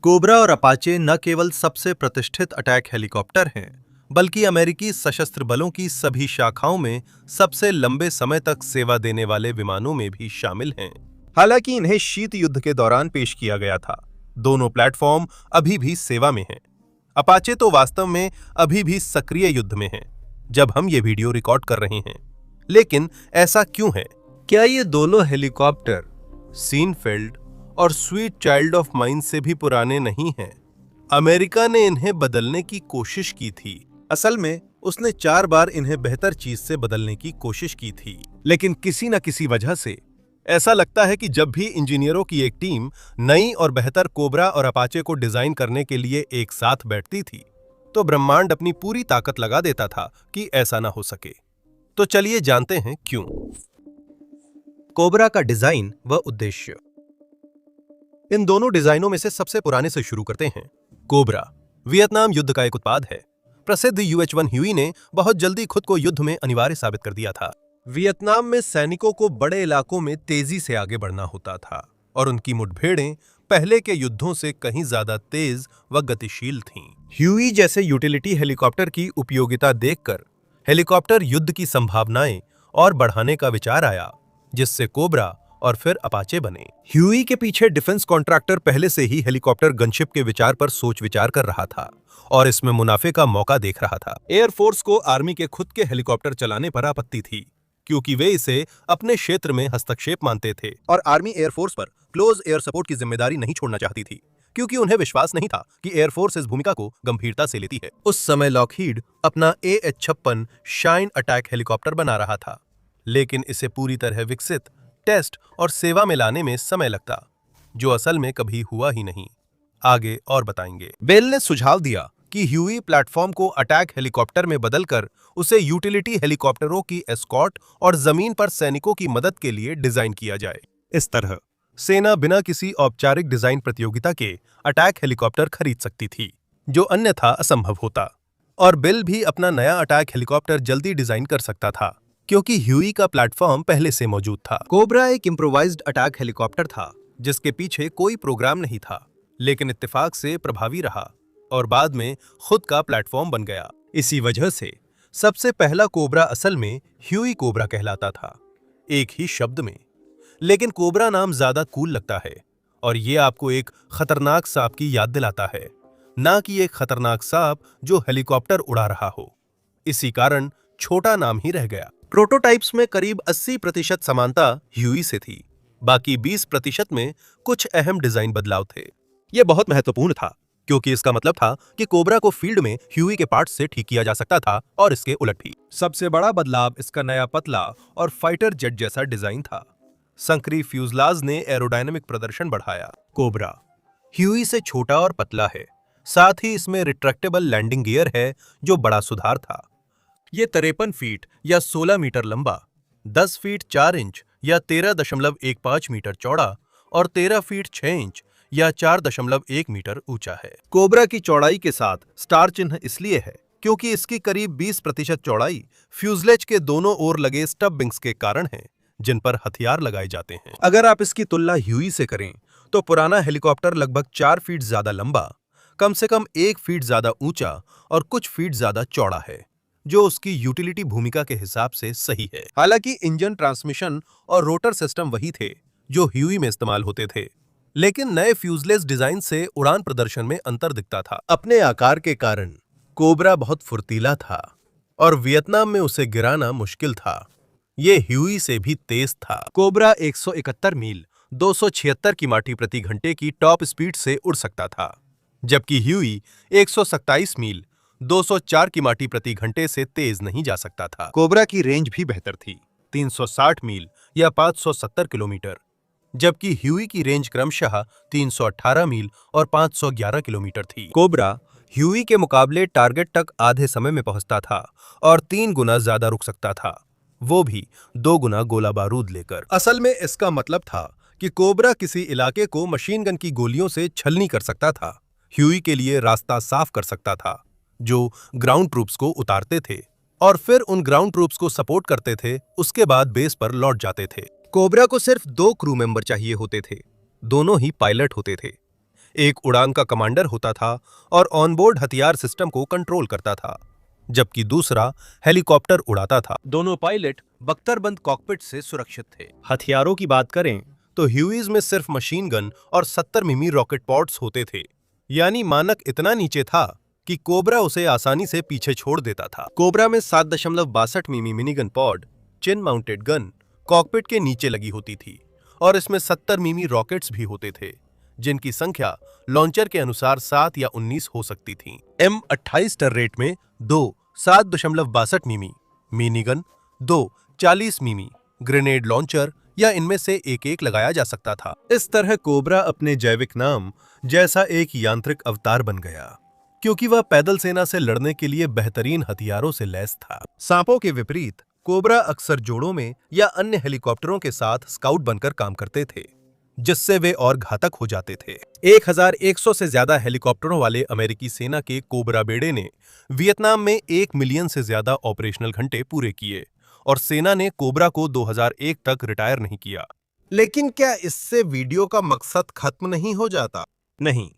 Cobra और Apache न केवल सबसे प्रतिष्ठित अटैक हेलीकॉप्टर हैं, बल्कि अमेरिकी सशस्त्र बलों की सभी शाखाओं में सबसे लंबे समय तक सेवा देने वाले विमानों में भी शामिल हैं। हालांकि इन्हें शीत युद्ध के दौरान पेश किया गया था। दोनों प्लेटफॉर्म अभी भी सेवा में हैं। अपाचे तो वास्तव में अभी भी सक्रिय युद्ध में है जब हम ये वीडियो रिकॉर्ड कर रहे हैं। लेकिन ऐसा क्यों है? क्या ये दोनों हेलीकॉप्टर सीनफील्ड और स्वीट चाइल्ड ऑफ माइन से भी पुराने नहीं हैं? अमेरिका ने इन्हें बदलने की कोशिश की थी। असल में उसने 4 बार इन्हें बेहतर चीज से बदलने की कोशिश की थी, लेकिन किसी न किसी वजह से ऐसा लगता है कि जब भी इंजीनियरों की एक टीम नई और बेहतर कोबरा और अपाचे को डिजाइन करने के लिए एक साथ बैठती थी, तो ब्रह्मांड अपनी पूरी ताकत लगा देता था कि ऐसा ना हो सके। तो चलिए जानते हैं क्यों। कोबरा का डिजाइन व उद्देश्य। इन दोनों डिजाइनों में से सबसे पुराने से शुरू करते हैं। कोबरा वियतनाम युद्ध का एक उत्पाद है। प्रसिद्ध UH-1 ह्यूई ने बहुत जल्दी खुद को युद्ध में अनिवार्य साबित कर दिया था। वियतनाम में सैनिकों को बड़े इलाकों में तेजी से आगे बढ़ना होता था और उनकी मुठभेड़ें पहले के युद्धों से कहीं ज्यादा तेज व गतिशील थीं। ह्यूई जैसे यूटिलिटी हेलीकॉप्टर की उपयोगिता देखकर हेलीकॉप्टर युद्ध की संभावनाएं और बढ़ाने का विचार आया, जिससे कोबरा और फिर अपाचे बने। ह्यूई के पीछे डिफेंस कॉन्ट्रैक्टर पहले से ही हेलीकॉप्टर गनशिप के विचार पर सोच विचार कर रहा था और इसमें मुनाफे का मौका देख रहा था। एयरफोर्स को आर्मी के खुद के हेलीकॉप्टर चलाने पर आपत्ति थी, क्योंकि वे इसे अपने क्षेत्र में हस्तक्षेप मानते थे और आर्मी एयरफोर्स पर क्लोज एयर सपोर्ट की जिम्मेदारी नहीं छोड़ना चाहती थी, क्योंकि उन्हें विश्वास नहीं था कि एयरफोर्स इस भूमिका को गंभीरता से लेती है। उस समय लॉकहीड अपना AH-56 शाइन अटैक हेलीकॉप्टर बना रहा था, लेकिन इसे पूरी तरह विकसित, टेस्ट और सेवा में लाने में समय लगता, जो असल में कभी हुआ ही नहीं। आगे और बताएंगे। बेल ने सुझाव दिया कि ह्यूई प्लेटफॉर्म को अटैक हेलीकॉप्टर में बदलकर उसे यूटिलिटी हेलीकॉप्टरों की एस्कॉर्ट और जमीन पर सैनिकों की मदद के लिए डिजाइन किया जाए। इस तरह सेना बिना किसी औपचारिक डिजाइन प्रतियोगिता के अटैक हेलीकॉप्टर खरीद सकती थी, जो अन्यथा असंभव होता। और बेल भी अपना नया अटैक हेलीकॉप्टर जल्दी डिजाइन कर सकता था, क्योंकि ह्यूई का प्लेटफॉर्म पहले से मौजूद था। कोबरा एक इम्प्रोवाइज्ड अटैक हेलीकॉप्टर था, जिसके पीछे कोई प्रोग्राम नहीं था, लेकिन इत्तेफाक से प्रभावी रहा और बाद में खुद का प्लेटफॉर्म बन गया। इसी वजह से सबसे पहला कोबरा असल में ह्यूई कोबरा कहलाता था, एक ही शब्द में। लेकिन कोबरा नाम ज्यादा कूल लगता है और ये आपको एक खतरनाक सांप की याद दिलाता है, ना कि एक खतरनाक सांप जो हेलीकॉप्टर उड़ा रहा हो। इसी कारण छोटा नाम ही रह गया। प्रोटोटाइप्स में करीब 80% समानता ह्यूई से थी, बाकी 20% में कुछ अहम डिजाइन बदलाव थे। यह बहुत महत्वपूर्ण था, क्योंकि इसका मतलब था कि कोबरा को फील्ड में ह्यूई के पार्ट्स से ठीक किया जा सकता था और इसके उलट भी। सबसे बड़ा बदलाव इसका नया पतला और फाइटर जेट जैसा डिजाइन था। संकरी फ्यूजलाज ने एरोडायनेमिक प्रदर्शन बढ़ाया। कोबरा ह्यूई से छोटा और पतला है, साथ ही इसमें रिट्रैक्टेबल लैंडिंग गियर है, जो बड़ा सुधार था। ये 53 फीट या 16 मीटर लंबा, 10 फीट 4 इंच या 13.15 मीटर चौड़ा और 13 फीट 6 इंच या 4.1 मीटर ऊंचा है। कोबरा की चौड़ाई के साथ स्टार चिन्ह इसलिए है क्योंकि इसकी करीब 20% चौड़ाई फ्यूजलेज के दोनों ओर लगे स्टब विंग्स के कारण है, जिन पर हथियार लगाए जाते हैं। अगर आप इसकी तुलना ह्यूई से करें, तो पुराना हेलीकॉप्टर लगभग 4 फीट ज्यादा लंबा, कम से कम 1 फीट ज्यादा ऊंचा और कुछ फीट ज्यादा चौड़ा है, जो उसकी यूटिलिटी भूमिका के हिसाब से सही है। हालांकि इंजन, ट्रांसमिशन और रोटर सिस्टम वही थे जो ह्यूई में इस्तेमाल होते थे, लेकिन नए फ्यूजलेस डिजाइन से उड़ान प्रदर्शन में अंतर दिखता था। अपने आकार के कारण कोबरा बहुत फुर्तीला था और वियतनाम में उसे गिराना मुश्किल था। ये ह्यूई से भी तेज था। कोबरा 171 मील 276 किमी प्रति घंटे की टॉप स्पीड से उड़ सकता था, जबकि ह्यूई 127 मील 204 किमी प्रति घंटे से तेज नहीं जा सकता था। कोबरा की रेंज भी बेहतर थी, 360 मील या 570 किलोमीटर, जबकि ह्यूई की रेंज क्रमशः 318 मील और 511 किलोमीटर थी। कोबरा ह्यूई के मुकाबले टारगेट तक आधे समय में पहुंचता था और 3 गुना ज्यादा रुक सकता था, वो भी 2 गुना गोला बारूद लेकर। असल में इसका मतलब था कि कोबरा किसी इलाके को मशीन गन की गोलियों से छलनी कर सकता था, ह्यूई के लिए रास्ता साफ कर सकता था, जो ग्राउंड ट्रूप्स को उतारते थे और फिर उन ग्राउंड ट्रूप्स को सपोर्ट करते थे, उसके बाद बेस पर लौट जाते थे। कोबरा को सिर्फ 2 क्रू मेंबर चाहिए होते थे, दोनों ही पायलट होते थे। एक उड़ान का कमांडर होता था और ऑनबोर्ड हथियार सिस्टम को कंट्रोल करता था, जबकि दूसरा हेलीकॉप्टर उड़ाता था। दोनों पायलट बख्तरबंद कॉकपिट से सुरक्षित थे। हथियारों की बात करें तो ह्यूईज में सिर्फ मशीन गन और 70 मिमी रॉकेट पॉड्स होते थे, यानी मानक इतना नीचे था कि कोबरा उसे आसानी से पीछे छोड़ देता था। कोबरा में 7.62 मिमी मिनीगन पॉड, चिन माउंटेड गन, कॉकपिट के नीचे लगी होती थी और इसमें 70 मिमी रॉकेट्स भी होते थे, जिनकी संख्या लॉन्चर के अनुसार 7 या 19 हो सकती थी। M28 टर्रेट में 2 7.62 मिमी मिनीगन, 2 40 मिमी ग्रेनेड लॉन्चर या इनमें से एक लगाया जा सकता था। इस तरह कोबरा अपने जैविक नाम जैसा एक यांत्रिक अवतार बन गया, क्योंकि वह पैदल सेना से लड़ने के लिए बेहतरीन हथियारों से लैस था। सांपों के विपरीत कोबरा अक्सर जोड़ों में या अन्य हेलीकॉप्टरों के साथ स्काउट बनकर काम करते थे, जिससे वे और घातक हो जाते थे। 1100 से ज्यादा हेलीकॉप्टरों वाले अमेरिकी सेना के कोबरा बेड़े ने वियतनाम में 1 मिलियन से ज्यादा ऑपरेशनल घंटे पूरे किए और सेना ने कोबरा को 2001 तक रिटायर नहीं किया। लेकिन क्या इससे वीडियो का मकसद खत्म नहीं हो जाता? नहीं,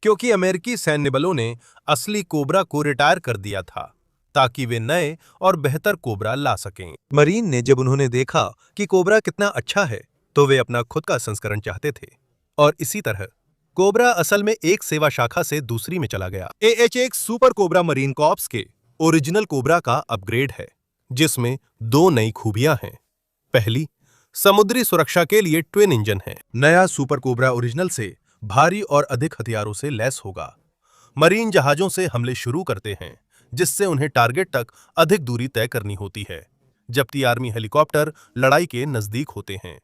क्योंकि अमेरिकी सैन्य बलों ने असली कोबरा को रिटायर कर दिया था ताकि वे नए और बेहतर कोबरा ला सकें। मरीन ने जब उन्होंने देखा कि कोबरा कितना अच्छा है तो वे अपना खुद का संस्करण चाहते थे, और इसी तरह कोबरा असल में एक सेवा शाखा से दूसरी में चला गया। AH-1 super cobra marine corps के ओरिजिनल कोबरा का अपग्रेड है, जिसमें 2 नई खूबियां हैं। पहली, समुद्री सुरक्षा के लिए ट्विन इंजन है। नया सुपर कोबरा ओरिजिनल से भारी और अधिक हथियारों से लैस होगा। मरीन जहाजों से हमले शुरू करते हैं, जिससे उन्हें टारगेट तक अधिक दूरी तय करनी होती है, जबकि आर्मी हेलीकॉप्टर लड़ाई के नजदीक होते हैं।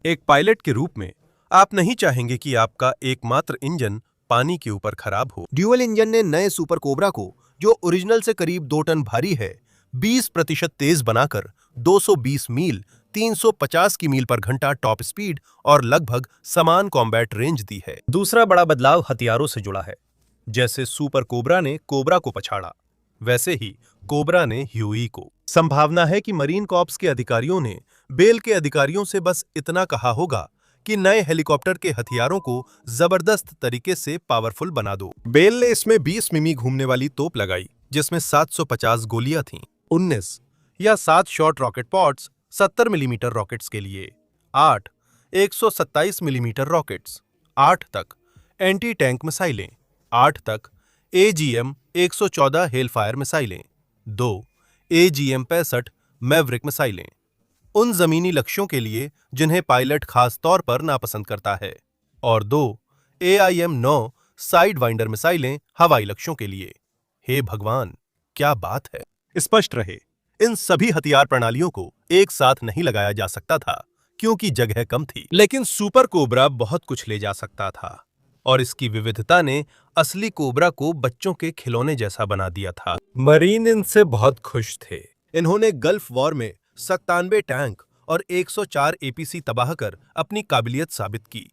एक पायलट के रूप में आप नहीं चाहेंगे कि आपका एकमात्र इंजन पानी के ऊपर खराब हो। ड्यूअल इंजन ने नए सुपर कोबरा को, जो ओरिजिनल से करीब 2 टन भारी है, 20% तेज बनाकर 220 मील 350 की मील पर घंटा टॉप स्पीड और लगभग समान कॉम्बैट रेंज दी है। दूसरा बड़ा बदलाव हथियारों से जुड़ा है। जैसे सुपर कोबरा ने कोबरा को पछाड़ा, वैसे ही कोबरा ने ह्यूई को। संभावना है कि मरीन कॉर्प्स के अधिकारियों ने बेल के अधिकारियों से बस इतना कहा होगा कि नए हेलीकॉप्टर के हथियारों को जबरदस्त तरीके से पावरफुल बना दो। बेल ने इसमें 20 मिमी घूमने वाली तोप लगाई, जिसमें 750 गोलियां थीं, 19 या 7 short rocket pods 70 millimetre rockets के लिए, 8 127 मिलीमीटर रॉकेट्स, 8 तक एंटी टैंक मिसाइलें, 8 तक AGM 114 हेलफायर मिसाइलें, 2 AGM 65 मैवरिक मिसाइलें, उन जमीनी लक्ष्यों के लिए जिन्हें पायलट खास तौर पर नापसंद करता है, और 2 AIM-9 साइड वाइंडर मिसाइलें हवाई लक्ष्यों के लिए। हे भगवान, क्या बात है! स्पष्ट रहे, इन सभी हथियार प्रणालियों को एक साथ नहीं लगाया जा सकता था क्योंकि जगह कम थी। लेकिन सुपर कोबरा बहुत कुछ ले जा सकता था, और इसकी विविधता ने असली कोबरा को बच्चों के खिलौने जैसा बना दिया था। मरीन इनसे बहुत खुश थे। इन्होंने गल्फ वॉर में 97 टैंक और 104 APC तबाह कर अपनी काबिलियत साबित की।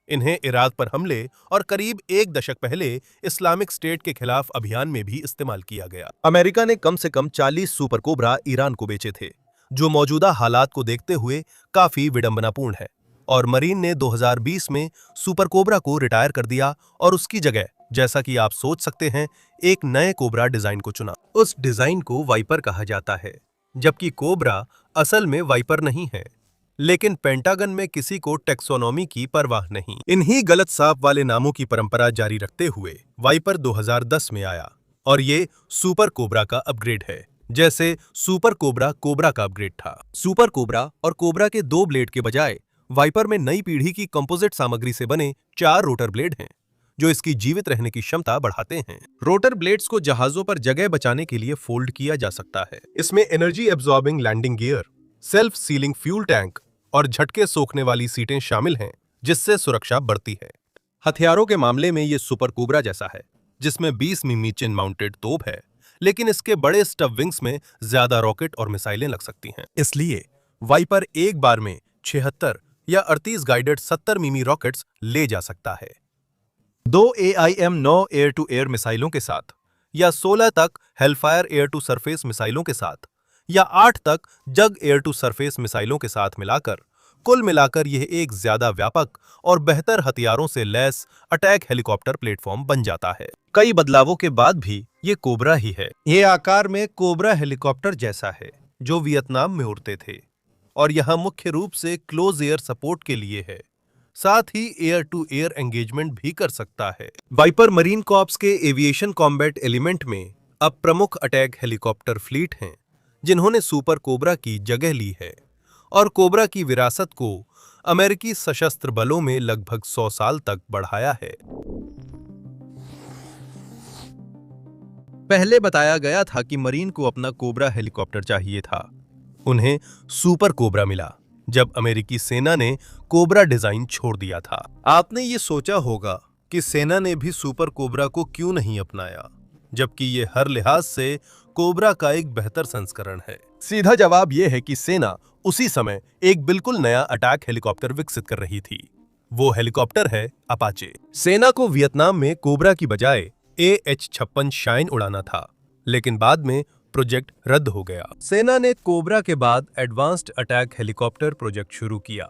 इन्हें इराक पर हमले और करीब 1 दशक पहले इस्लामिक स्टेट के खिलाफ अभियान में भी इस्तेमाल किया गया। अमेरिका ने कम से कम 40 सुपर कोबरा ईरान को बेचे थे, जो मौजूदा हालात को देखते हुए काफी विडंबनापूर्ण है, और मरीन ने 2020 में सुपर कोबरा को रिटायर कर दिया और उसकी जगह, जैसा कि आप सोच सकते हैं, एक नए कोबरा डिजाइन को चुना। उस डिजाइन को वाइपर कहा जाता है, जबकि कोबरा असल में वाइपर नहीं है। लेकिन पेंटागन में किसी को टेक्सोनॉमी की परवाह नहीं। इन्हीं गलत साफ वाले नामों की परंपरा जारी रखते हुए वाइपर 2010 में आया, और ये सुपर कोबरा का अपग्रेड है, जैसे सुपर कोबरा कोबरा का अपग्रेड था। सुपर कोबरा और कोबरा के 2 ब्लेड के बजाय वाइपर में नई पीढ़ी की कंपोजिट सामग्री से बने 4 रोटर ब्लेड हैं, जो इसकी जीवित रहने की क्षमता बढ़ाते हैं। रोटर ब्लेड्स को जहाजों पर जगह बचाने के लिए फोल्ड किया जा सकता है। इसमें energy absorbing landing gear, self sealing fuel tank और झटके सोखने वाली सीटें शामिल हैं, जिससे सुरक्षा बढ़ती है। हथियारों के मामले में ये सुपर कोबरा जैसा है, जिसमें 20 मिमी चिन माउंटेड तोप है, लेकिन इसके बड़े स्टब विंग्स में ज्यादा रॉकेट और मिसाइलें लग सकती हैं। इसलिए वाइपर एक बार में 76 या 38 गाइडेड 70 मिमी रॉकेट्स ले जा सकता है। 2 AIM-9 एयर टू एयर मिसाइलों के साथ, या 16 तक हेलफायर एयर टू सरफेस मिसाइलों के साथ, या 8 तक जग एयर टू सरफेस मिसाइलों के साथ मिलाकर कुल मिलाकर यह एक ज्यादा व्यापक और बेहतर हथियारों से लैस अटैक हेलीकॉप्टर प्लेटफॉर्म बन जाता है। कई बदलावों के बाद भी ये कोबरा ही है। ये आकार में कोबरा हेलीकॉप्टर जैसा है जो वियतनाम में उड़ते थे और यहाँ मुख्य रूप से क्लोज एयर सपोर्ट के लिए है, साथ ही एयर टू एयर एंगेजमेंट भी कर सकता है। वाइपर मरीन कॉर्प्स के एविएशन कॉम्बैट एलिमेंट में अब प्रमुख अटैक हेलीकॉप्टर फ्लीट हैं जिन्होंने सुपर कोबरा की जगह ली है और कोबरा की विरासत को अमेरिकी सशस्त्र बलों में लगभग 100 साल तक बढ़ाया है। पहले बताया गया था कि मरीन को अपना कोबरा हेलीकॉप्टर चाहिए था। उन्हें सुपर कोबरा मिला जब अमेरिकी सेना ने कोबरा डिजाइन छोड़ दिया था। आपने ये सोचा होगा कि सेना ने भी सुपर कोबरा को क्यों नहीं अपनाया, जबकि ये हर लिहाज से कोबरा का एक बेहतर संस्करण है। सीधा जवाब यह है कि सेना उसी समय एक बिल्कुल नया अटैक हेलीकॉप्टर विकसित कर रही थी। वो हेलीकॉप्टर है अपाचे। सेना को वियतनाम में कोबरा की बजाय AH-56 शाइन उड़ाना था, लेकिन बाद में प्रोजेक्ट रद्द हो गया। सेना ने कोबरा के बाद एडवांस्ड अटैक हेलीकॉप्टर प्रोजेक्ट शुरू किया,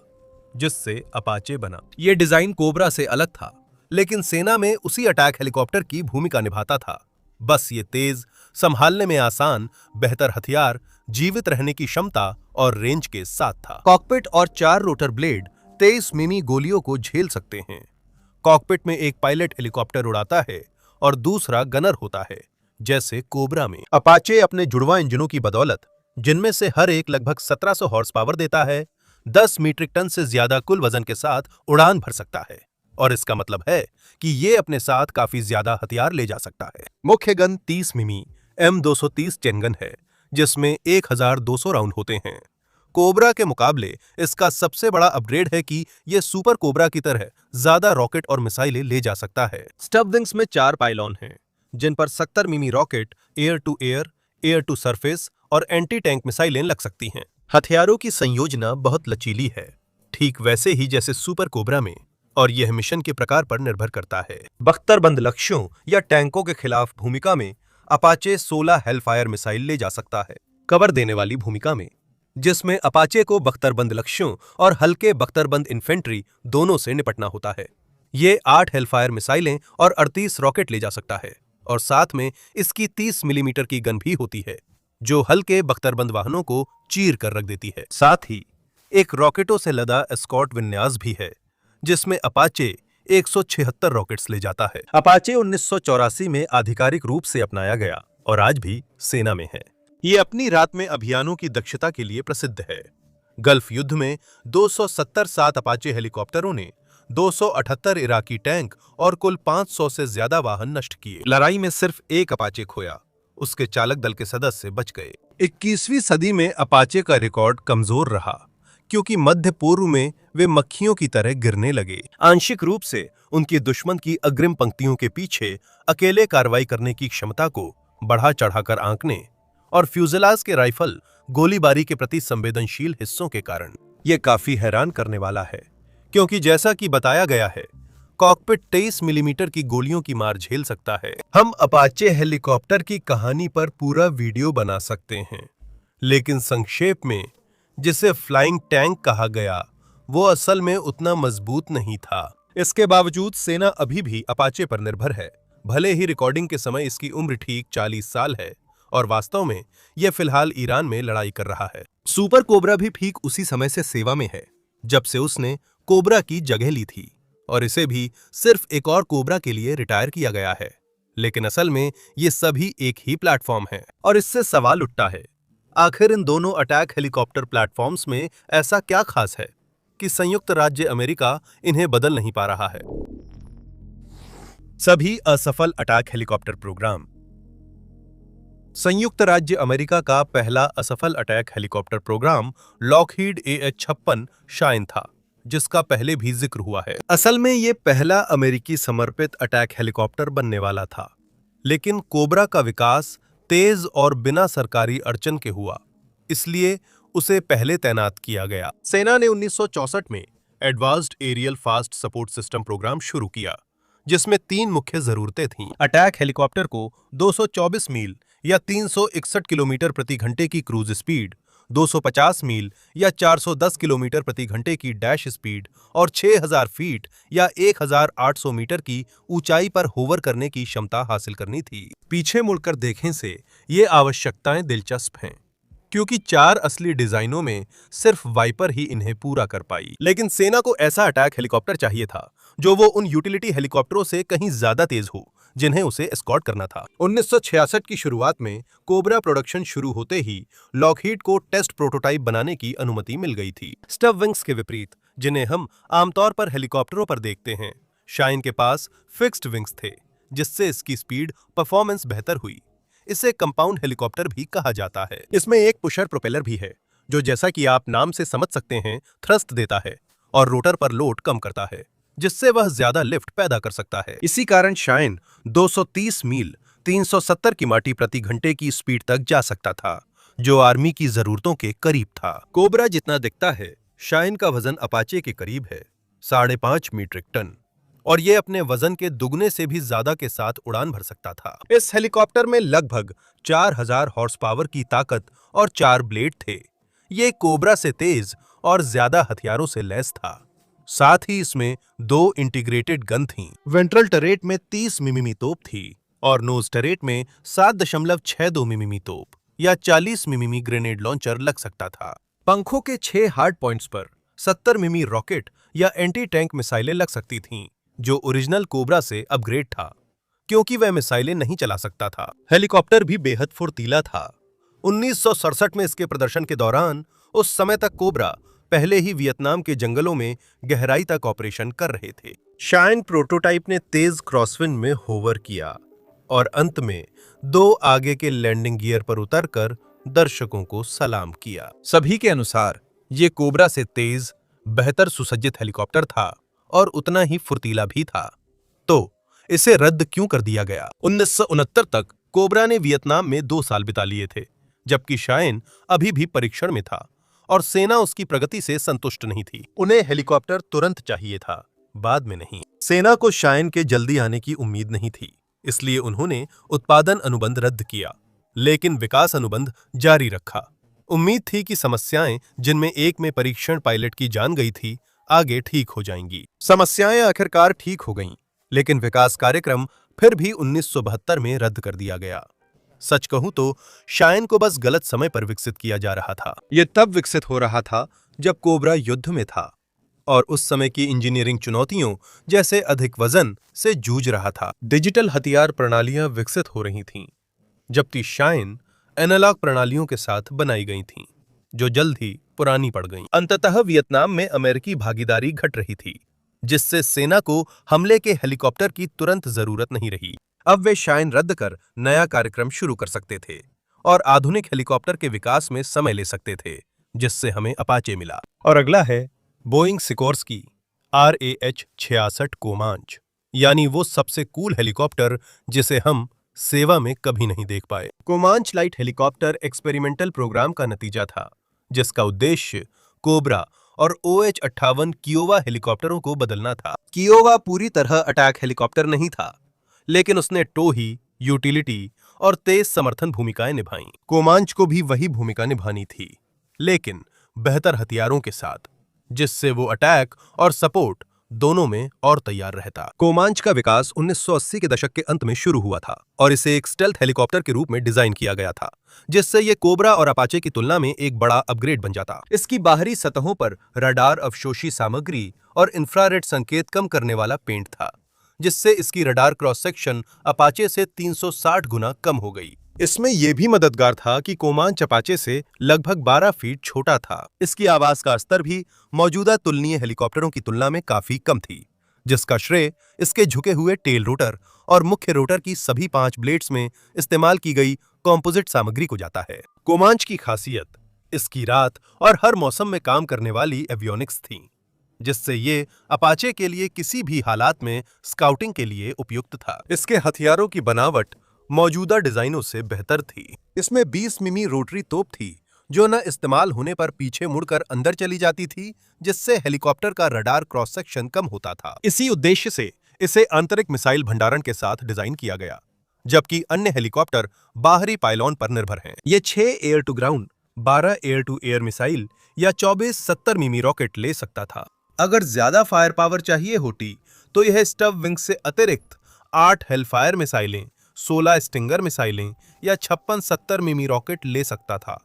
जिससे अपाचे बना। यह डिजाइन कोबरा से अलग था, लेकिन सेना में उसी अटैक हेलीकॉप्टर की भूमिका निभाता था। बस ये तेज, संभालने में आसान, बेहतर हथियार, जीवित रहने की क्षमता और रेंज के साथ था। कॉकपिट और 4 रोटर ब्लेड 23 मिमी गोलियों को झेल सकते हैं। कॉकपिट में एक पायलट हेलीकॉप्टर उड़ाता है और दूसरा गनर होता है, जैसे कोबरा में। अपाचे अपने जुड़वा इंजनों की बदौलत, जिनमें से हर एक लगभग 1700 हॉर्स पावर देता है, 10 मीट्रिक टन से ज्यादा कुल वजन के साथ उड़ान भर सकता है और इसका मतलब है कि ये अपने साथ काफी ज्यादा हथियार ले जा सकता है। मुख्य गन 30 मिमी M230 चेनगन है, जिसमें 1200 राउंड होते हैं। कोबरा के मुकाबले इसका सबसे बड़ा अपग्रेड है कि यह सुपर कोबरा की तरह ज्यादा रॉकेट और मिसाइलें ले जा सकता है। स्टब विंग्स में 4 पाइलॉन हैं, जिन पर 70 मिमी rocket, air to air, air to surface और एंटी टैंक मिसाइलें लग सकती हैं। हथियारों की संयोजना बहुत लचीली है, ठीक वैसे ही जैसे सुपर कोबरा में, और यह मिशन के प्रकार पर निर्भर करता है। बख्तरबंद लक्ष्यों या टैंकों के खिलाफ भूमिका में अपाचे 16 हेलफायर मिसाइल ले जा सकता है। कवर देने वाली भूमिका में, जिसमें अपाचे को बख्तरबंद लक्ष्यों और हल्के बख्तरबंद इन्फेंट्री दोनों से निपटना होता है। ये 8 हेलफायर मिसाइलें और 38 रॉकेट ले जा सकता है और साथ में इसकी 30 मिलीमीटर की गन भी होती है, जो हल्के बख्तरबंद वाहनों को चीर कर रख देती है। साथ ही एक रॉकेटों से लदा एस्कॉर्ट विन्यास भी है, जिसमें अपाचे 176 रॉकेट्स ले जाता है। अपाचे 1984 में आधिकारिक रूप से अपनाया गया और आज भी सेना में है। ये अपनी रात में अभियानों की दक्षता के लिए प्रसिद्ध है। गल्फ युद्ध में 270 अपाचे हेलीकॉप्टरों ने 278 इराकी टैंक और कुल 500 से ज्यादा वाहन नष्ट किए। लड़ाई में सिर्फ एक अपाचे खोया, उसके चालक दल के सदस्य बच गए। 21वीं सदी में अपाचे का रिकॉर्ड कमजोर रहा, क्योंकि मध्य पूर्व में वे मक्खियों की तरह गिरने लगे। आंशिक रूप से उनकी दुश्मन की अग्रिम पंक्तियों के पीछे अकेले कार्रवाई करने की क्षमता को बढ़ा चढ़ाकर आंकने और फ्यूजलाज के राइफल गोलीबारी के प्रति संवेदनशील हिस्सों के कारण। यह काफी हैरान करने वाला है, क्योंकि जैसा कि बताया गया है, कॉकपिट 23 मिलीमीटर की गोलियों की मार झेल सकता है। हम अपाचे हेलीकॉप्टर की कहानी पर पूरा वीडियो बना सकते हैं, लेकिन संक्षेप में जिसे फ्लाइंग टैंक कहा गया, वो असल में उतना मजबूत नहीं था। इसके बावजूद सेना अभी भी अपाचे पर निर्भर है, भले ही रिकॉर्डिंग के समय इसकी उम्र ठीक 40 साल है और वास्तव में यह फिलहाल ईरान में लड़ाई कर रहा है। सुपर कोबरा भी ठीक उसी समय से सेवा में है जब से उसने कोबरा की जगह ली थी, और इसे भी सिर्फ एक और कोबरा के लिए रिटायर किया गया है। लेकिन असल में ये सभी एक ही प्लेटफॉर्म है और इससे सवाल उठता है, आखिर इन दोनों अटैक हेलीकॉप्टर प्लेटफॉर्म्स में ऐसा क्या खास है कि संयुक्त राज्य अमेरिका इन्हें बदल नहीं पा रहा है। सभी असफल अटैक हेलीकॉप्टर प्रोग्राम। संयुक्त राज्य अमेरिका का पहला असफल attack helicopter programme Lockheed AH-56 Cheyenne था, जिसका पहले भी जिक्र हुआ है। असल में ये पहला अमेरिकी समर्पित अटैक हेलीकॉप्टर बनने वाला था, लेकिन कोबरा का विकास तेज और बिना सरकारी अड़चन के हुआ, इसलिए उसे पहले तैनात किया गया। सेना ने 1964 में advanced aerial fast support system programme शुरू किया, जिसमें 3 मुख्य जरूरतें थीं। अटैक हेलीकॉप्टर को 224 मील या 361 किलोमीटर प्रति घंटे की क्रूज स्पीड, 250 मील या 410 किलोमीटर प्रति घंटे की डैश स्पीड और 6000 फीट या 1800 मीटर की ऊंचाई पर होवर करने की क्षमता हासिल करनी थी। पीछे मुड़कर देखें से ये आवश्यकताएं दिलचस्प हैं, क्योंकि 4 असली डिजाइनों में सिर्फ वाइपर ही इन्हें पूरा कर पाई। लेकिन सेना को ऐसा अटैक हेलीकॉप्टर चाहिए था जो वो उन यूटिलिटी हेलीकॉप्टरों से कहीं ज्यादा तेज हो जिन्हें उसे एस्कॉर्ट करना था। 1966 की शुरुआत में कोबरा प्रोडक्शन शुरू होते ही लॉकहीड को टेस्ट प्रोटोटाइप बनाने की अनुमति मिल गई थी। स्टब विंग्स के विपरीत, जिन्हें हम आमतौर पर हेलीकॉप्टरों पर देखते हैं, शाइन के पास फिक्स्ड विंग्स थे, जिससे इसकी स्पीड परफॉर्मेंस बेहतर हुई। इसे कंपाउंड हेलीकॉप्टर भी कहा जाता है। इसमें एक पुशर प्रोपेलर भी है, जो जैसा कि आप नाम से समझ सकते हैं थ्रस्ट देता है और रोटर पर लोड कम करता है, जिससे वह ज्यादा लिफ्ट पैदा कर सकता है। इसी कारण शाइन 230 मील 370 किमी प्रति घंटे की स्पीड तक जा सकता था, जो आर्मी की जरूरतों के करीब था। कोबरा जितना दिखता है, शाइन का वजन अपाचे के करीब है, 5.5 मीट्रिक टन, और ये अपने वजन के दुगने से भी ज्यादा के साथ उड़ान भर सकता था। इस हेलीकॉप्टर में लगभग 4000 हॉर्स पावर की ताकत और 4 ब्लेड थे। ये कोबरा से तेज और ज्यादा हथियारों से लैस था। साथ ही इसमें 2 इंटीग्रेटेड गन थीं। वेंट्रल टरेट में 30 मिमी तोप थी और नोज टरेट में 7.62 मिमी तोप या 40 मिमी ग्रेनेड लॉन्चर लग सकता था। पंखों के 6 हार्ड पॉइंट्स पर 70 मिमी रॉकेट या एंटी टैंक मिसाइलें लग सकती थीं, जो ओरिजिनल कोबरा से अपग्रेड था, क्योंकि वह मिसाइलें नहीं चला सकता था। हेलीकॉप्टर भी बेहद फुर्तीला था। 1967 में इसके प्रदर्शन के दौरान उस समय तक कोबरा पहले ही वियतनाम के जंगलों में गहराई तक ऑपरेशन कर रहे थे। शाइन प्रोटोटाइप ने तेज क्रॉसविंड में होवर किया और अंत में 2 आगे के लैंडिंग गियर पर उतरकर दर्शकों को सलाम किया। सभी के अनुसार ये कोबरा से तेज, बेहतर सुसज्जित हेलीकॉप्टर था और उतना ही फुर्तीला भी था। तो इसे रद्द क्यों कर दिया गया? 1969 तक कोबरा ने वियतनाम में 2 साल बिता लिए थे, जबकि शाइन अभी भी परीक्षण में था और सेना उसकी प्रगति से संतुष्ट नहीं थी। उन्हें हेलीकॉप्टर तुरंत चाहिए था, बाद में नहीं। सेना को शाइन के जल्दी आने की उम्मीद नहीं थी, इसलिए उन्होंने उत्पादन अनुबंध रद्द किया, लेकिन विकास अनुबंध जारी रखा। उम्मीद थी कि समस्याएं, जिनमें एक में परीक्षण पायलट की जान गई थी, आगे ठीक हो जाएंगी। समस्याएं आखिरकार ठीक हो गईं, लेकिन विकास कार्यक्रम फिर भी 1972 में रद्द कर दिया गया। सच कहूं तो शाइन को बस गलत समय पर विकसित किया जा रहा था। यह तब विकसित हो रहा था जब कोबरा युद्ध में था और उस समय की इंजीनियरिंग चुनौतियों जैसे अधिक वजन से जूझ रहा था। डिजिटल हथियार प्रणालियां विकसित हो रही थीं, जबकि शाइन एनालॉग प्रणालियों के साथ बनाई गई थीं, जो जल्द ही पुरानी पड़ गईं। अंततः वियतनाम में अमेरिकी भागीदारी घट रही थी, जिससे सेना को हमले के हेलीकॉप्टर की तुरंत जरूरत नहीं रही। अब वे शाइन रद्द कर नया कार्यक्रम शुरू कर सकते थे और आधुनिक हेलीकॉप्टर के विकास में समय ले सकते थे, जिससे हमें अपाचे मिला। और अगला है बोइंग सिकोर्स्की RAH-66 कोमांच, यानी वो सबसे कूल हेलीकॉप्टर जिसे हम सेवा में कभी नहीं देख पाए। कोमांच लाइट हेलीकॉप्टर एक्सपेरिमेंटल प्रोग्राम का नतीजा था, जिसका उद्देश्य कोबरा और OH-58 कियोवा हेलीकॉप्टरों को बदलना था। कियोवा पूरी तरह अटैक हेलीकॉप्टर नहीं था, लेकिन उसने टोही, यूटिलिटी और तेज समर्थन भूमिकाएं निभाईं। कोमांच को भी वही भूमिका निभानी थी, लेकिन बेहतर हथियारों के साथ, जिससे वो अटैक और सपोर्ट दोनों में और तैयार रहता। कोमांच का विकास 1980 के दशक के अंत में शुरू हुआ था और इसे एक स्टेल्थ हेलीकॉप्टर के रूप में डिजाइन किया गया था, जिससे ये कोबरा और अपाचे की तुलना में एक बड़ा अपग्रेड बन जाता। इसकी बाहरी सतहों पर रडार अवशोषी सामग्री और इंफ्रारेड संकेत कम करने वाला पेंट था, जिससे इसकी रडार क्रॉस सेक्शन अपाचे से 360 गुना कम हो गई। इसमें यह भी मददगार था कि कोमांच अपाचे से लगभग 12 फीट छोटा था। इसकी आवाज का स्तर भी मौजूदा तुलनीय हेलीकॉप्टरों की तुलना में काफी कम थी, जिसका श्रेय इसके झुके हुए टेल रोटर और मुख्य रोटर की सभी 5 ब्लेड्स में इस्तेमाल की गई कॉम्पोजिट सामग्री को जाता है। कोमांच की खासियत इसकी रात और हर मौसम में काम करने वाली एवियोनिक्स थी, जिससे ये अपाचे के लिए किसी भी हालात में स्काउटिंग के लिए उपयुक्त था। इसके हथियारों की बनावट मौजूदा डिजाइनों से बेहतर थी। इसमें 20 मिमी रोटरी तोप थी, जो न इस्तेमाल होने पर पीछे मुड़कर अंदर चली जाती थी, जिससे हेलीकॉप्टर का रडार क्रॉस सेक्शन कम होता था। इसी उद्देश्य से इसे आंतरिक मिसाइल भंडारण के साथ डिजाइन किया गया, जबकि अन्य हेलीकॉप्टर बाहरी पायलॉन पर निर्भर हैं। ये 6 air to ground 12 air to air missile या 24 70 मिमी रॉकेट ले सकता था। अगर ज्यादा फायर पावर चाहिए होती तो यह स्टब विंग से अतिरिक्त 8 हेलफायर मिसाइलें, 16 स्टिंगर मिसाइलें या 56 70 मिमी रॉकेट ले सकता था।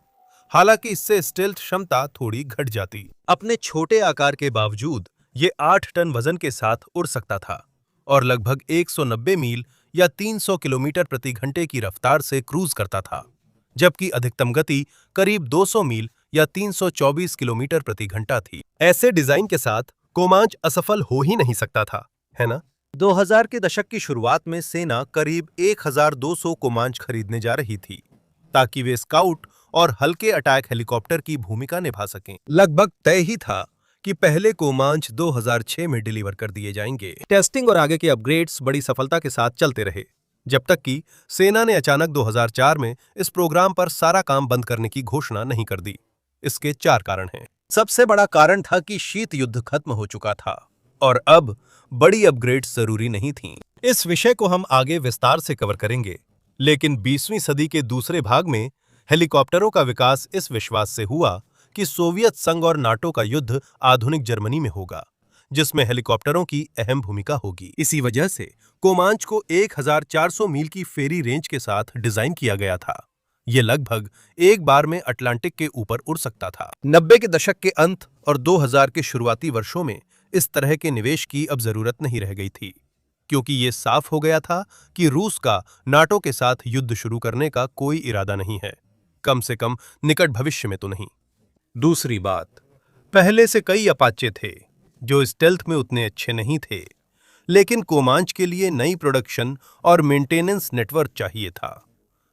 हालांकि इससे स्टेल्थ क्षमता थोड़ी घट जाती। अपने छोटे आकार के बावजूद ये 8 टन वजन के साथ उड़ सकता था और लगभग 190 मील या 300 किलोमीटर प्रति घंटे की रफ्तार से क्रूज करता था, जबकि अधिकतम गति करीब 200 मील या 324 किलोमीटर प्रति घंटा थी। ऐसे डिजाइन के साथ कोमांच असफल हो ही नहीं सकता था, है ना? 2000 के दशक की शुरुआत में सेना करीब 1200 कोमांच खरीदने जा रही थी ताकि वे स्काउट और हल्के अटैक हेलीकॉप्टर की भूमिका निभा सकें। लगभग तय ही था कि पहले कोमांच 2006 में डिलीवर कर दिए जाएंगे। टेस्टिंग और आगे के अपग्रेड्स बड़ी सफलता के साथ चलते रहे, जब तक कि सेना ने अचानक 2004 में इस प्रोग्राम पर सारा काम बंद करने की घोषणा नहीं कर दी। इसके 4 कारण हैं। सबसे बड़ा कारण था कि शीत युद्ध खत्म हो चुका था और अब बड़ी अपग्रेड्स जरूरी नहीं थीं। इस विषय को हम आगे विस्तार से कवर करेंगे, लेकिन 20वीं सदी के दूसरे भाग में हेलीकॉप्टरों का विकास इस विश्वास से हुआ कि सोवियत संघ और नाटो का युद्ध आधुनिक जर्मनी में होगा, जिसमें हेलीकॉप्टरों की अहम भूमिका होगी। इसी वजह से कोमांच को 1400 मील की फेरी रेंज के साथ डिजाइन किया गया था। ये लगभग एक बार में अटलांटिक के ऊपर उड़ सकता था। 90 के दशक के अंत और 2000 के शुरुआती वर्षों में इस तरह के निवेश की अब जरूरत नहीं रह गई थी, क्योंकि ये साफ हो गया था कि रूस का नाटो के साथ युद्ध शुरू करने का कोई इरादा नहीं है, कम से कम निकट भविष्य में तो नहीं। दूसरी बात, पहले से कई अपाचे थे जो स्टेल्थ में उतने अच्छे नहीं थे, लेकिन कोमांच के लिए नई प्रोडक्शन और मेंटेनेंस नेटवर्क चाहिए था,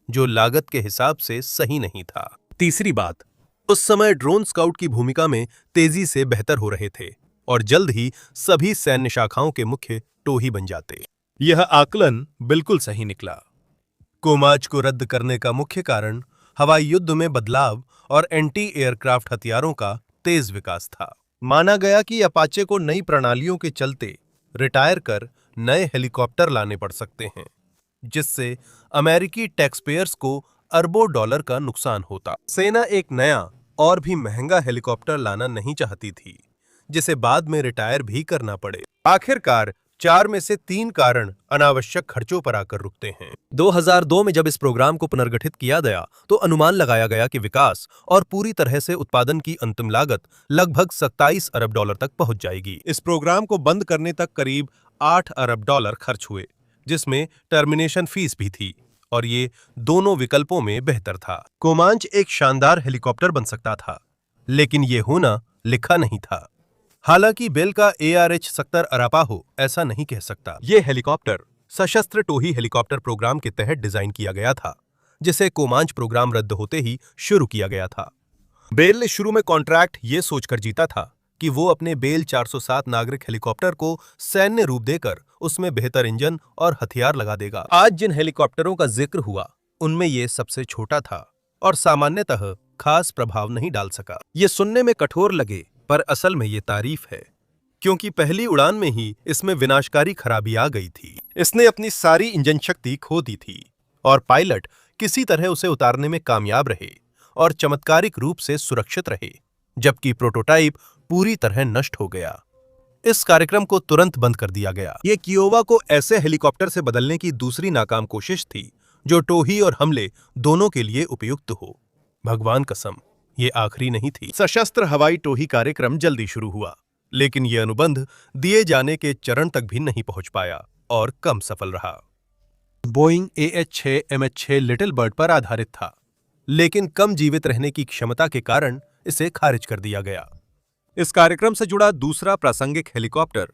जो लागत के हिसाब से सही नहीं था। तीसरी बात, उस समय ड्रोन स्काउट की भूमिका में तेजी से बेहतर हो रहे थे और जल्द ही सभी सैन्य शाखाओं के मुख्य टोही बन जाते। यह आकलन बिल्कुल सही निकला। कोमांच को रद्द करने का मुख्य कारण हवाई युद्ध में बदलाव और एंटी एयरक्राफ्ट हथियारों का तेज विकास था। माना गया कि अपाचे को नई प्रणालियों के चलते रिटायर कर नए हेलीकॉप्टर लाने पड़ सकते हैं, जिससे अमेरिकी टैक्सपेयर्स को अरबों डॉलर का नुकसान होता। सेना एक नया और भी महंगा हेलीकॉप्टर लाना नहीं चाहती थी, जिसे बाद में रिटायर भी करना पड़े। आखिरकार 4 में से 3 कारण अनावश्यक खर्चों पर आकर रुकते हैं। 2002 में जब इस प्रोग्राम को पुनर्गठित किया गया तो अनुमान लगाया गया कि विकास और पूरी तरह से उत्पादन की अंतिम लागत लगभग 27 अरब डॉलर तक पहुंच जाएगी। इस प्रोग्राम को बंद करने तक करीब 8 अरब डॉलर खर्च हुए, जिसमें टर्मिनेशन फीस भी थी, और ये दोनों विकल्पों में बेहतर था। कोमांच एक शानदार हेलीकॉप्टर बन सकता था, लेकिन ये होना लिखा नहीं था। हालांकि बेल का ARH-70 अरापाहो ऐसा नहीं कह सकता। ये हेलीकॉप्टर सशस्त्र टोही हेलीकॉप्टर प्रोग्राम के तहत डिजाइन किया गया था, जिसे कोमांच प्रोग्राम रद्द होते ही शुरू किया गया था। बेल ने शुरू में कॉन्ट्रैक्ट ये सोचकर जीता था कि वो अपने बेल 407 नागरिक हेलीकॉप्टर को सैन्य रूप देकर उसमें बेहतर इंजन और हथियार लगा देगा। आज जिन हेलीकॉप्टरों का जिक्र हुआ, उनमें ये सबसे छोटा था और सामान्यतः खास प्रभाव नहीं डाल सका। ये सुनने में कठोर लगे, पर असल में ये तारीफ है, क्योंकि पहली उड़ान में ही इसमें विनाशकारी खराबी आ गई थी। इसने अपनी सारी इंजन शक्ति खो दी थी और पायलट किसी तरह उसे उतारने में कामयाब रहे और चमत्कारिक रूप से सुरक्षित रहे, जबकि प्रोटोटाइप पूरी तरह नष्ट हो गया। इस कार्यक्रम को तुरंत बंद कर दिया गया। ये कियोवा को ऐसे हेलीकॉप्टर से बदलने की दूसरी नाकाम कोशिश थी जो टोही और हमले दोनों के लिए उपयुक्त हो। भगवान कसम, ये आखिरी नहीं थी। सशस्त्र हवाई टोही कार्यक्रम जल्दी शुरू हुआ, लेकिन यह अनुबंध दिए जाने के चरण तक भी नहीं पहुंच पाया और कम सफल रहा। Boeing AH-6 MH-6 little bird पर आधारित था, लेकिन कम जीवित रहने की क्षमता के कारण इसे खारिज कर दिया गया। इस कार्यक्रम से जुड़ा दूसरा प्रासंगिक helicopter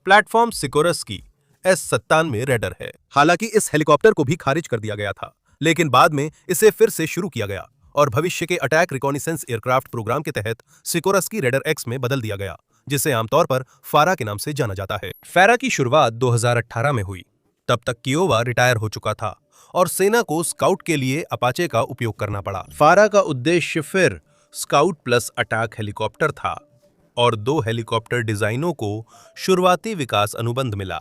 platform Sikorski S-97 raider है। हालांकि इस हेलीकॉप्टर को भी खारिज कर दिया गया था, लेकिन बाद में इसे फिर से शुरू किया गया और भविष्य के अटैक रिकॉनिसेंस एयरक्राफ्ट प्रोग्राम के तहत सिकोरस्की रेडर X में बदल दिया गया, जिसे आमतौर पर फारा के नाम से जाना जाता है। फारा की शुरुआत 2018 में हुई। तब तक कियोवा रिटायर हो चुका था और सेना को स्काउट के लिए अपाचे का उपयोग करना पड़ा। फारा का उद्देश्य फिर स्काउट प्लस अटैक हेलीकॉप्टर था और 2 हेलीकॉप्टर डिजाइनों को शुरुआती विकास अनुबंध मिला,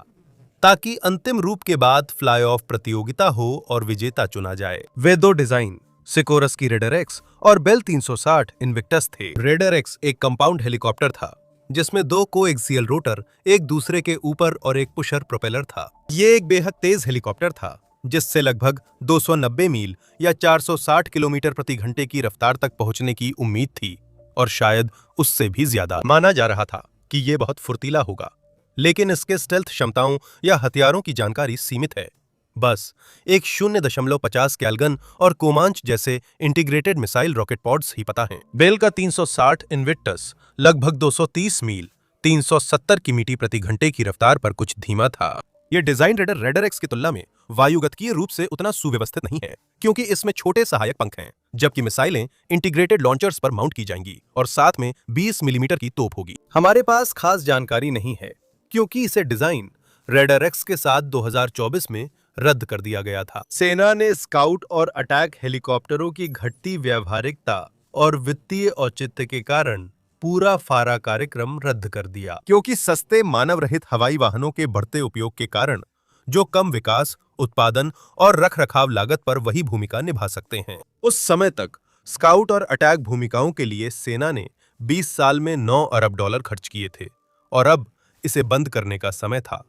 ताकि अंतिम रूप के बाद फ्लाई ऑफ प्रतियोगिता हो और विजेता चुना जाए। वे 2 डिजाइन सिकोरस की रेडर एक्स और बेल 360 इन्विक्टस थे। रेडर एक्स एक कंपाउंड हेलीकॉप्टर था जिसमें दो कोएक्सियल रोटर एक दूसरे के ऊपर और एक पुशर प्रोपेलर था। ये एक बेहद तेज हेलीकॉप्टर था जिससे लगभग 290 मील या 460 किलोमीटर प्रति घंटे की रफ्तार तक पहुंचने की उम्मीद थी और शायद उससे भी ज्यादा। माना जा रहा था कि यह बहुत फुर्तीला होगा, लेकिन इसके स्टेल्थ क्षमताओं या हथियारों की जानकारी सीमित है। बस एक 0.50 कैलगन और कोमांच जैसे इंटीग्रेटेड मिसाइल रॉकेट पॉड्स ही पता हैं। बेल का 360 इन्विक्टस लगभग 230 मील 370 किमी प्रति घंटे की रफ्तार पर कुछ धीमा था। यह डिजाइन रेडर एक्स की तुलना में वायुगतिकीय रूप से उतना सुव्यवस्थित नहीं है क्योंकि इसमें छोटे सहायक पंख हैं, जबकि मिसाइलें इंटीग्रेटेड लॉन्चर्स पर माउंट की जाएंगी और साथ में 20 मिलीमीटर की तोप होगी। हमारे पास खास जानकारी नहीं है क्योंकि इसे डिजाइन रेडर एक्स के साथ 2024 में रद्द कर दिया गया था। सेना ने स्काउट और अटैक हेलीकॉप्टरों की घटती व्यावहारिकता और वित्तीय औचित्य के कारण पूरा फारा कार्यक्रम रद्द कर दिया, क्योंकि सस्ते मानव रहित हवाई वाहनों के बढ़ते उपयोग के कारण जो कम विकास, उत्पादन और रखरखाव लागत पर वही भूमिका निभा सकते हैं। उस समय तक स्काउट और अटैक भूमिकाओं के लिए सेना ने 20 साल में $9 अरब खर्च किए थे और अब इसे बंद करने का समय था।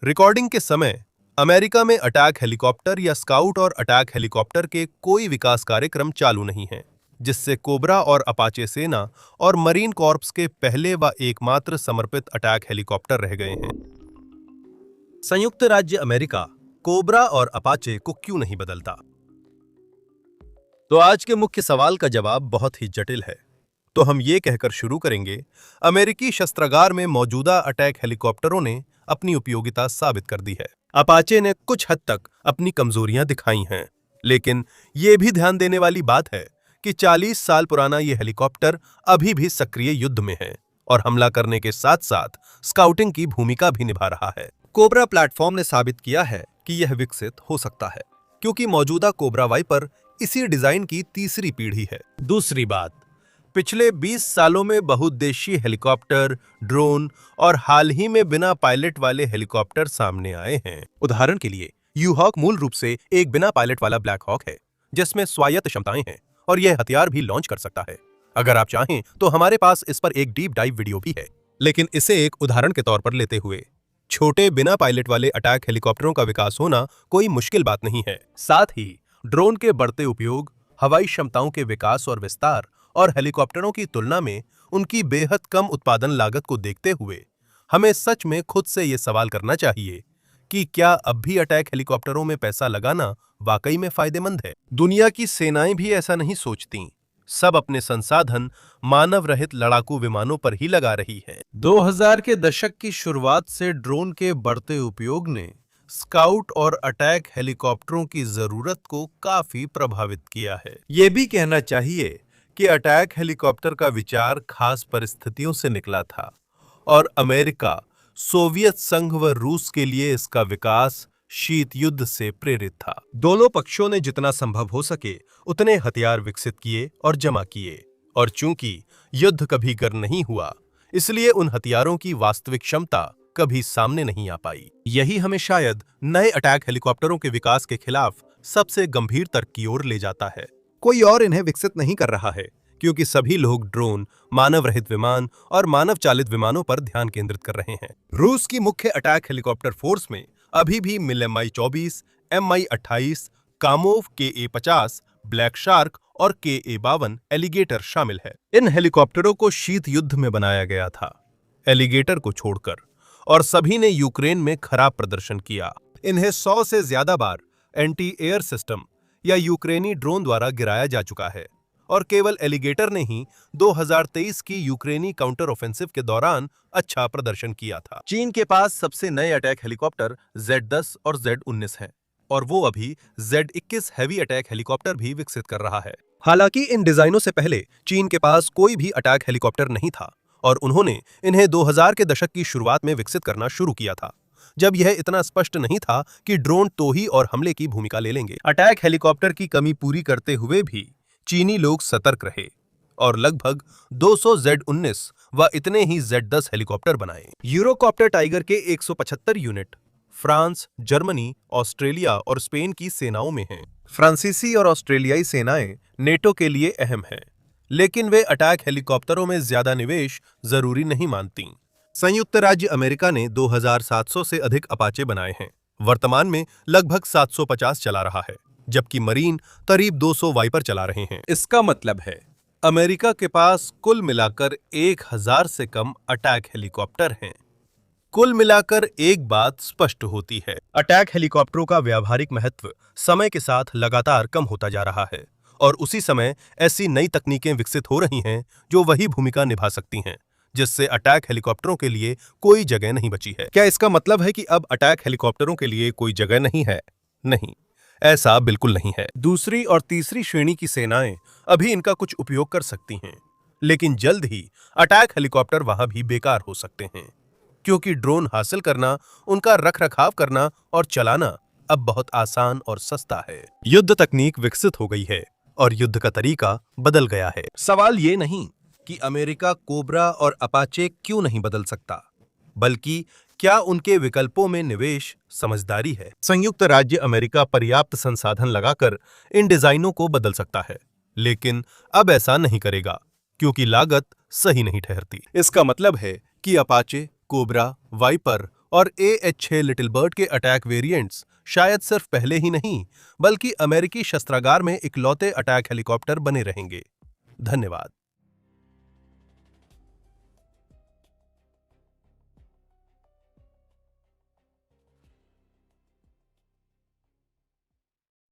रिकॉर्डिंग के समय अमेरिका में अटैक हेलीकॉप्टर या स्काउट और अटैक हेलीकॉप्टर के कोई विकास कार्यक्रम चालू नहीं है, जिससे कोबरा और अपाचे सेना और मरीन कॉर्प्स के पहले व एकमात्र समर्पित अटैक हेलीकॉप्टर रह गए हैं। संयुक्त राज्य अमेरिका कोबरा और अपाचे को क्यों नहीं बदलता? तो आज के मुख्य सवाल का जवाब बहुत ही जटिल है। तो हम ये कहकर शुरू करेंगे, अमेरिकी शस्त्रागार में मौजूदा अटैक हेलीकॉप्टरों ने अपनी उपयोगिता साबित कर दी है। अपाचे ने कुछ हद तक अपनी कमजोरियां दिखाई हैं, लेकिन यह भी ध्यान देने वाली बात है कि 40 साल पुराना यह हेलीकॉप्टर अभी भी सक्रिय युद्ध में है और हमला करने के साथ साथ स्काउटिंग की भूमिका भी निभा रहा है। कोबरा प्लेटफॉर्म ने साबित किया है कि यह विकसित हो सकता है क्योंकि मौजूदा कोबरा वाइपर इसी डिजाइन की तीसरी पीढ़ी है। दूसरी बात, पिछले 20 सालों में बहुउद्देशीय हेलीकॉप्टर, ड्रोन और हाल ही में बिना पायलट वाले हेलीकॉप्टर सामने आए हैं। उदाहरण के लिए यूहॉक मूल रूप से एक बिना पायलट वाला ब्लैक हॉक है जिसमें स्वायत्त क्षमताएं हैं और यह हथियार भी लॉन्च कर सकता है। अगर आप चाहें तो हमारे पास इस पर एक डीप डाइव वीडियो भी है, लेकिन इसे एक उदाहरण के तौर पर लेते हुए छोटे बिना पायलट वाले अटैक हेलीकॉप्टरों का विकास होना कोई मुश्किल बात नहीं है। साथ ही ड्रोन के बढ़ते उपयोग, हवाई क्षमताओं के विकास और विस्तार और हेलीकॉप्टरों की तुलना में उनकी बेहद कम उत्पादन लागत को देखते हुए हमें सच में खुद से ये सवाल करना चाहिए कि क्या अब भी अटैक हेलीकॉप्टरों में पैसा लगाना वाकई में फायदेमंद है? दुनिया की सेनाएं भी ऐसा नहीं सोचती। सब अपने संसाधन मानव रहित लड़ाकू विमानों पर ही लगा रही है। 2000 के दशक की शुरुआत से ड्रोन के बढ़ते उपयोग ने स्काउट और अटैक हेलीकॉप्टरों की जरूरत को काफी प्रभावित किया है। ये भी कहना चाहिए कि अटैक हेलीकॉप्टर का विचार खास परिस्थितियों से निकला था और अमेरिका, सोवियत संघ व रूस के लिए इसका विकास शीत युद्ध से प्रेरित था। दोनों पक्षों ने जितना संभव हो सके उतने हथियार विकसित किए और जमा किए, और चूंकि युद्ध कभी गर्म नहीं हुआ, इसलिए उन हथियारों की वास्तविक क्षमता कभी सामने नहीं आ पाई। यही हमें शायद नए अटैक हेलीकॉप्टरों के विकास के खिलाफ सबसे गंभीर तर्क की ओर ले जाता है। कोई और इन्हें विकसित नहीं कर रहा है क्योंकि सभी लोग ड्रोन, मानव रहित विमान और मानव चालित विमानों पर ध्यान केंद्रित कर रहे हैं। रूस की मुख्य अटैक हेलीकॉप्टर फोर्स में अभी भी MiG-24, Mi-28, Kamov KA-50, black shark और KA-52 एलिगेटर शामिल है। इन हेलीकॉप्टरों को शीत युद्ध में बनाया गया था, एलिगेटर को छोड़कर, और सभी ने यूक्रेन में खराब प्रदर्शन किया। इन्हें 100 से ज्यादा बार एंटी एयर सिस्टम या यूक्रेनी ड्रोन द्वारा गिराया जा चुका है, और केवल एलिगेटर ने ही 2023 की यूक्रेनी काउंटर ऑफेंसिव के दौरान अच्छा प्रदर्शन किया था। चीन के पास सबसे नए अटैक हेलीकॉप्टर Z-10 और Z-19 हैं, और वो अभी Z-21 हैवी अटैक हेलीकॉप्टर भी विकसित कर रहा है। हालांकि इन डिजाइनों से पहले चीन के पास कोई भी अटैक हेलीकॉप्टर नहीं था और उन्होंने इन्हें 2000 के दशक की शुरुआत में विकसित करना शुरू किया था, जब यह इतना स्पष्ट नहीं था कि ड्रोन तोही और हमले की भूमिका ले लेंगे। अटैक हेलीकॉप्टर की कमी पूरी करते हुए भी चीनी लोग सतर्क रहे और लगभग 200 Z-19 व इतने ही Z-10 हेलीकॉप्टर बनाए। यूरोकॉप्टर टाइगर के 175 यूनिट, फ्रांस, जर्मनी, ऑस्ट्रेलिया और स्पेन की सेनाओं में हैं। फ्रांसीसी और ऑस्ट्रेलियाई सेनाएं नेटो के लिए अहम हैं, लेकिन वे अटैक हेलीकॉप्टरों में ज्यादा निवेश जरूरी नहीं मानती। संयुक्त राज्य अमेरिका ने 2700 से अधिक अपाचे बनाए हैं। वर्तमान में लगभग 750 चला रहा है, जबकि मरीन करीब 200 वाइपर चला रहे हैं। इसका मतलब है अमेरिका के पास कुल मिलाकर 1000 से कम अटैक हेलीकॉप्टर हैं। कुल मिलाकर एक बात स्पष्ट होती है, अटैक हेलीकॉप्टरों का व्यावहारिक महत्व समय के साथ लगातार कम होता जा रहा है और उसी समय ऐसी नई तकनीकें विकसित हो रही हैं जो वही भूमिका निभा सकती हैं, जिससे अटैक हेलीकॉप्टरों के लिए कोई जगह नहीं बची है। क्या इसका मतलब है कि अब अटैक हेलीकॉप्टरों के लिए कोई जगह नहीं है? नहीं, ऐसा बिल्कुल नहीं है। दूसरी और तीसरी श्रेणी की सेनाएं अभी इनका कुछ उपयोग कर सकती हैं, लेकिन जल्द ही अटैक हेलीकॉप्टर वहां भी बेकार हो सकते हैं, क्योंकि ड्रोन हासिल करना, उनका रखरखाव करना और चलाना अब बहुत आसान और सस्ता है। युद्ध तकनीक विकसित हो गई है और युद्ध का तरीका बदल गया है। सवाल ये नहीं कि अमेरिका कोबरा और अपाचे क्यों नहीं बदल सकता, बल्कि क्या उनके विकल्पों में निवेश समझदारी है। संयुक्त राज्य अमेरिका पर्याप्त संसाधन लगाकर इन डिजाइनों को बदल सकता है, लेकिन अब ऐसा नहीं करेगा क्योंकि लागत सही नहीं ठहरती। इसका मतलब है कि अपाचे, कोबरा, वाइपर और AH-6 लिटिल बर्ड के अटैक वेरिएंट्स शायद सिर्फ पहले ही नहीं, बल्कि अमेरिकी शस्त्रागार में इकलौते अटैक हेलीकॉप्टर बने रहेंगे। धन्यवाद।